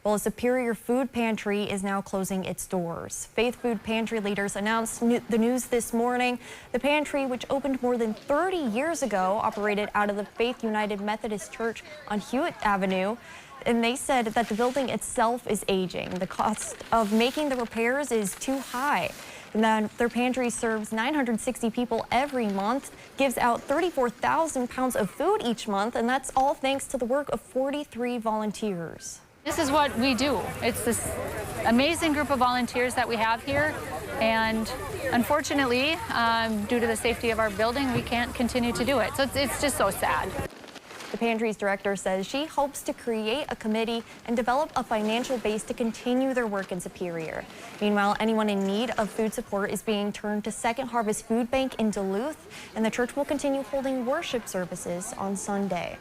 Well, a Superior Food Pantry is now closing its doors. Faith Food Pantry leaders announced the news this morning. The pantry, which opened more than 30 years ago, operated out of the Faith United Methodist Church on Hewitt Avenue. And they said that the building itself is aging. The cost of making the repairs is too high. And then their pantry serves 960 people every month, gives out 34,000 pounds of food each month, and that's all thanks to the work of 43 volunteers. This is what we do. It's this amazing group of volunteers that we have here, and unfortunately, due to the safety of our building, we can't continue to do it. So it's just so sad. The pantry's director says she hopes to create a committee and develop a financial base to continue their work in Superior. Meanwhile, anyone in need of food support is being turned to Second Harvest Food Bank in Duluth, and the church will continue holding worship services on Sunday.